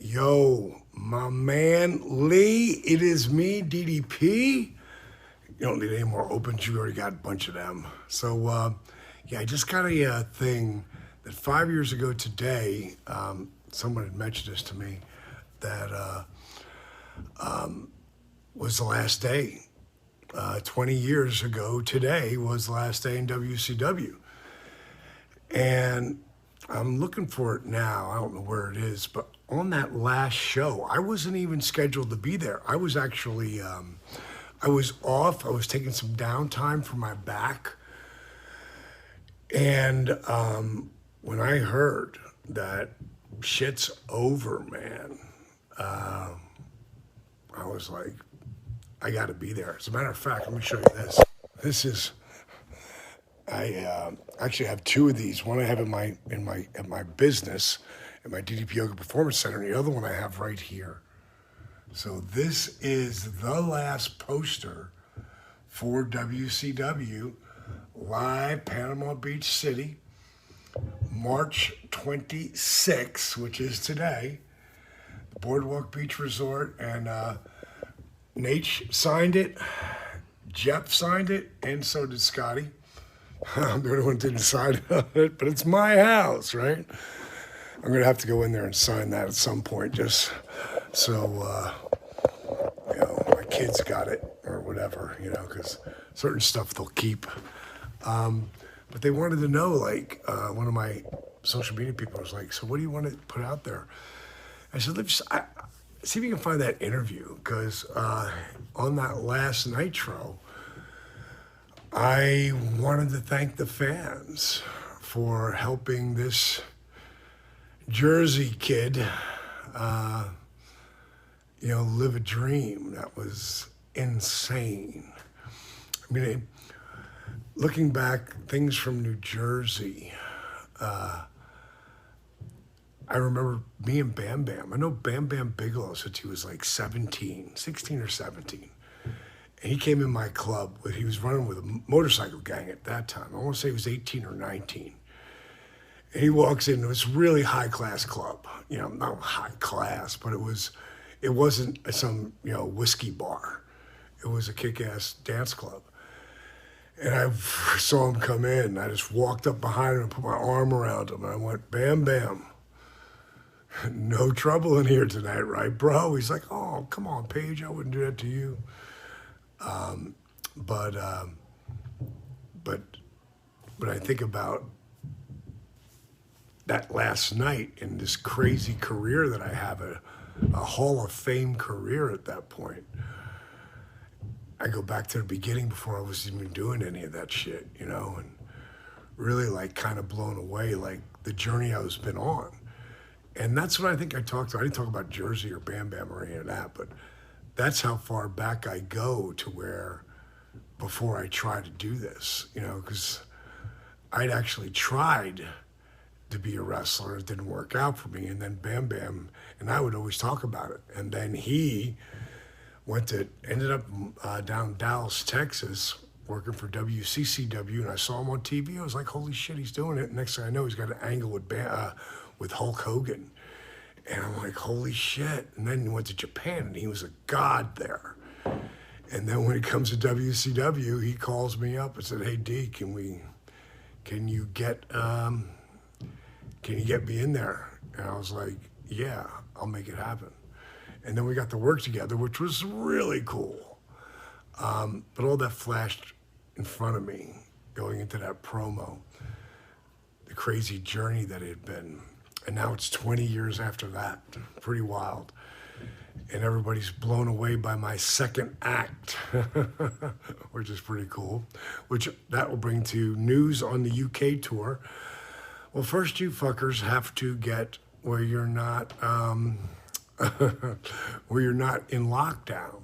Yo, my man Lee, it is me, DDP. You don't need any more opens, you already got a bunch of them. I just got a thing that 5 years ago today, someone had mentioned this to me, that was the last day. 20 years ago today was the last day in WCW. And I'm looking for it now. I don't know where it is, but on that last show, I wasn't even scheduled to be there. I was actually, I was off. I was taking some downtime for my back. And when I heard that shit's over, man, I was like, I got to be there. As a matter of fact, let me show you this. This is, I actually have two of these. One I have in my business, at my DDP Yoga Performance Center, and the other one I have right here. So this is the last poster for WCW live Panama Beach City, March 26th, which is today, Boardwalk Beach Resort, and Nate signed it, Jeff signed it, and so did Scotty. I'm the only one who didn't sign it, but it's my house, right? I'm going to have to go in there and sign that at some point, just so, my kids got it or whatever, because certain stuff they'll keep. But they wanted to know, one of my social media people was like, so what do you want to put out there? I said, see if you can find that interview, because on that last Nitro, I wanted to thank the fans for helping this Jersey kid, live a dream that was insane. I mean, looking back, things from New Jersey, I remember me and Bam Bam. I know Bam Bam Bigelow since he was like 16 or 17. And he came in my club. He was running with a motorcycle gang at that time. I want to say he was 18 or 19. And he walks into this really high-class club. Not high class, but it wasn't some, whiskey bar. It was a kick-ass dance club. And I saw him come in, and I just walked up behind him and put my arm around him, and I went, Bam Bam. No trouble in here tonight, right, bro? He's like, oh, come on, Paige, I wouldn't do that to you. But I think about that last night in this crazy career that I have, a Hall of Fame career at that point. I go back to the beginning before I was even doing any of that shit, and really kind of blown away, the journey I was been on. And that's what I think I talked to. I didn't talk about Jersey or Bam Bam or any of that, but that's how far back I go to where before I try to do this, because I'd actually tried to be a wrestler. It didn't work out for me. And then Bam Bam and I would always talk about it. And then he ended up down in Dallas, Texas, working for WCCW, and I saw him on TV. I was like, holy shit, he's doing it. Next thing I know, he's got an angle with Hulk Hogan. And I'm like, holy shit. And then he went to Japan, and he was a god there. And then when it comes to WCW, he calls me up and said, hey, D, can you get me in there? And I was like, yeah, I'll make it happen. And then we got to work together, which was really cool. But all that flashed in front of me going into that promo, the crazy journey that it had been. And now it's 20 years after that. Pretty wild. And everybody's blown away by my second act, which is pretty cool, which that will bring to news on the UK tour. Well, first you fuckers have to get where you're not where you're not in lockdown.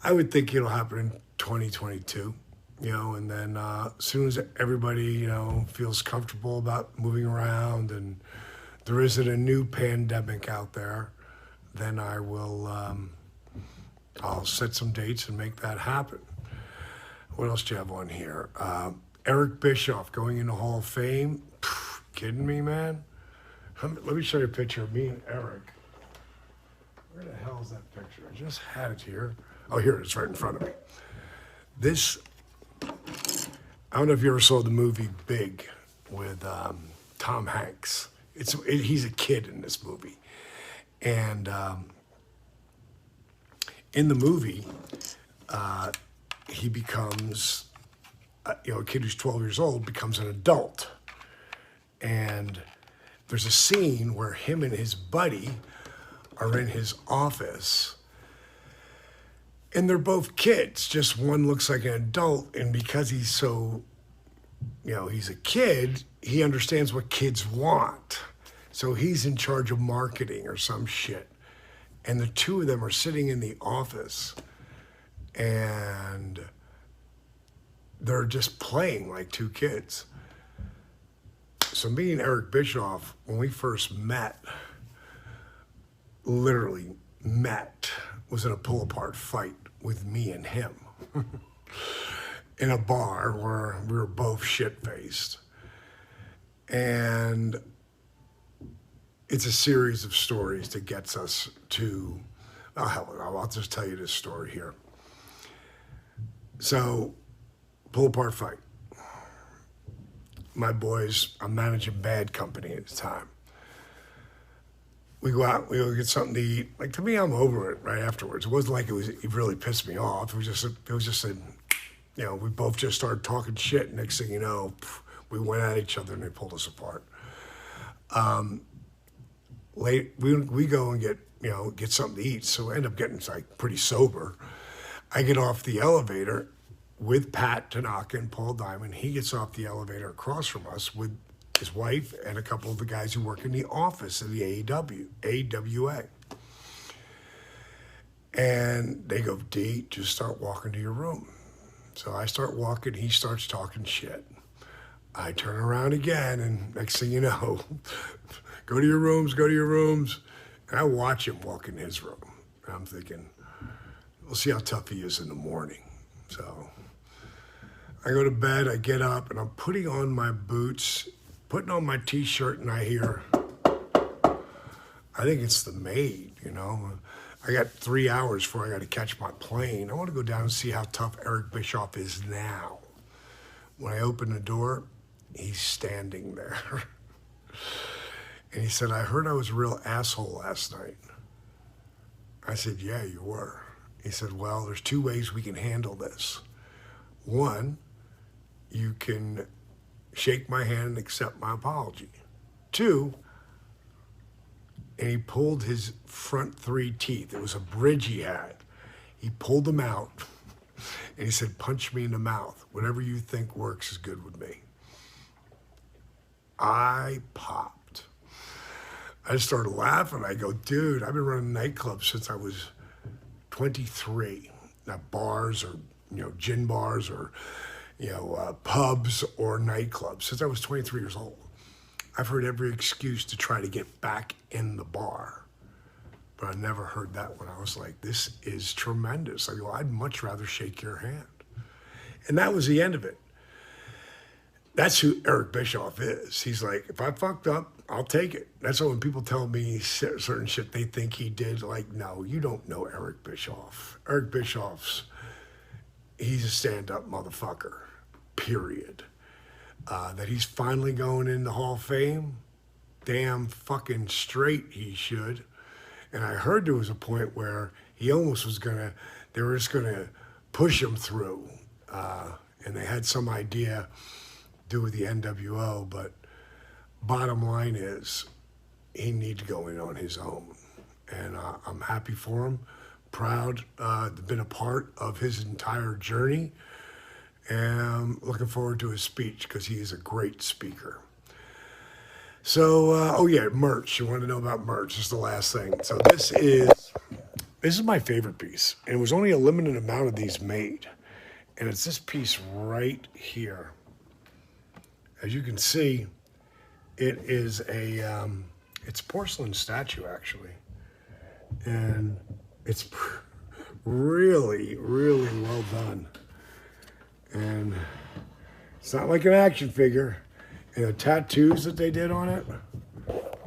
I would think it'll happen in 2022, and then as soon as everybody, feels comfortable about moving around and there isn't a new pandemic out there, then I will, I'll set some dates and make that happen. What else do you have on here? Eric Bischoff going into Hall of Fame. Kidding me, man? Let me show you a picture of me and Eric. Where the hell is that picture? I just had it here. Oh, here it is, right in front of me. This, I don't know if you ever saw the movie Big with Tom Hanks. He's a kid in this movie. And in the movie, he becomes, a kid who's 12 years old becomes an adult. And there's a scene where him and his buddy are in his office. And they're both kids, just one looks like an adult. And because he's so, he's a kid, he understands what kids want. So he's in charge of marketing or some shit. And the two of them are sitting in the office and they're just playing like two kids. So me and Eric Bischoff, when we first met, literally met, was in a pull-apart fight with me and him in a bar where we were both shit-faced. And it's a series of stories that gets us to, I'll just tell you this story here. So, pull-apart fight. My boys, I'm managing Bad Company at the time. We go out, we go get something to eat. Like, to me, I'm over it right afterwards. It wasn't like it really pissed me off. It was just we both just started talking shit. Next thing you know, we went at each other and they pulled us apart. We go and get something to eat. So we end up getting pretty sober. I get off the elevator with Pat Tanaka and Paul Diamond. He gets off the elevator across from us with his wife and a couple of the guys who work in the office of the AWA. And they go, D, just start walking to your room. So I start walking, he starts talking shit. I turn around again, and next thing you know, go to your rooms. And I watch him walk in his room. And I'm thinking, we'll see how tough he is in the morning. So I go to bed, I get up, and I'm putting on my boots, putting on my t-shirt, and I hear, I think it's the maid, I got 3 hours before I got to catch my plane. I want to go down and see how tough Eric Bischoff is now. When I open the door, he's standing there. And he said, I heard I was a real asshole last night. I said, yeah, you were. He said, well, there's two ways we can handle this. One, you can shake my hand and accept my apology. Two, and he pulled his front 3 teeth. It was a bridge he had. He pulled them out, and he said, punch me in the mouth. Whatever you think works is good with me. I popped. I just started laughing. I go, dude, I've been running nightclubs since I was 23. Not bars or, gin bars or, pubs or nightclubs. Since I was 23 years old. I've heard every excuse to try to get back in the bar. But I never heard that one. I was like, this is tremendous. I go, I'd much rather shake your hand. And that was the end of it. That's who Eric Bischoff is. He's like, if I fucked up, I'll take it. That's why when people tell me certain shit they think he did, like, no, you don't know Eric Bischoff. Eric Bischoff's, he's a stand-up motherfucker, period. That he's finally going in the Hall of Fame, damn fucking straight he should. And I heard there was a point where he almost was they were just gonna push him through. And they had some idea to do with the NWO, but bottom line is he needs to go in on his own. And I'm happy for him, proud to have been a part of his entire journey. And I'm looking forward to his speech because he is a great speaker. So, merch. You want to know about merch? This is the last thing. So this is my favorite piece. And it was only a limited amount of these made. And it's this piece right here. As you can see, it is it's a porcelain statue, actually. And it's really, really well done. And it's not like an action figure. And the tattoos that they did on it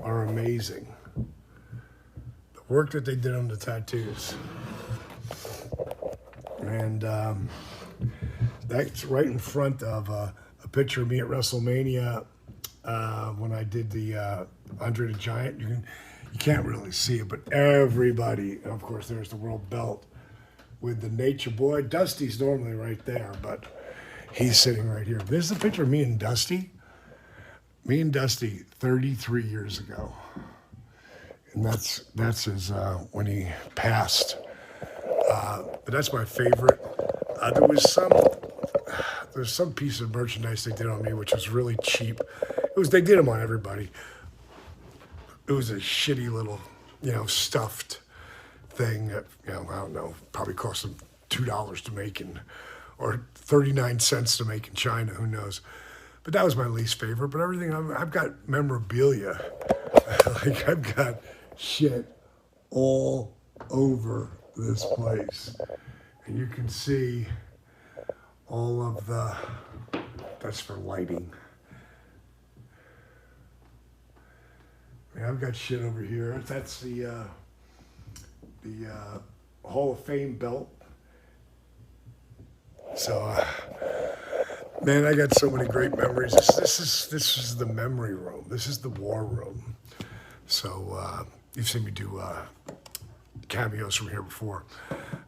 are amazing. The work that they did on the tattoos. And that's right in front of a picture of me at WrestleMania when I did the Andre the Giant. You can't really see it, but everybody, and of course, there's the world belt with the Nature Boy. Dusty's normally right there, but he's sitting right here. This is a picture of me and Dusty. Me and Dusty 33 years ago. And that's his, when he passed. But that's my favorite. There's some piece of merchandise they did on me, which was really cheap. They did them on everybody. It was a shitty little, stuffed thing that, I don't know, probably cost them $2 to make or 39 cents to make in China, who knows. But that was my least favorite. But everything, I've got memorabilia. Like, I've got shit all over this place. And you can see all of that's for lighting. I've got shit over here. That's the Hall of Fame belt. So, man, I got so many great memories. This is the memory room. This is the war room. So you've seen me do cameos from here before.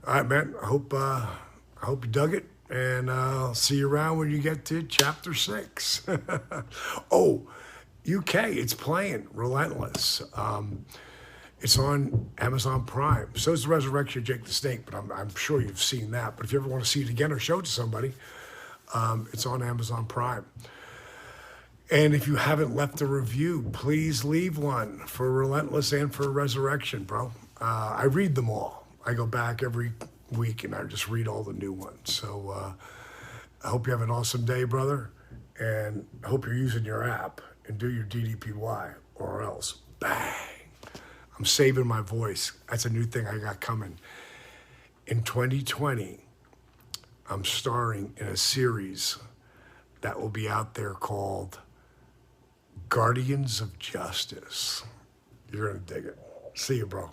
All right, man. I hope you dug it, and I'll see you around when you get to Chapter 6. Oh, UK, it's playing Relentless. It's on Amazon Prime. So is The Resurrection of Jake the Snake, but I'm sure you've seen that. But if you ever want to see it again or show it to somebody, it's on Amazon Prime. And if you haven't left a review, please leave one for Relentless and for Resurrection, bro. I read them all. I go back every week and I just read all the new ones. So I hope you have an awesome day, brother. And I hope you're using your app and do your DDPY, or else, bang. I'm saving my voice. That's a new thing I got coming. In 2020, I'm starring in a series that will be out there called Guardians of Justice. You're going to dig it. See you, bro.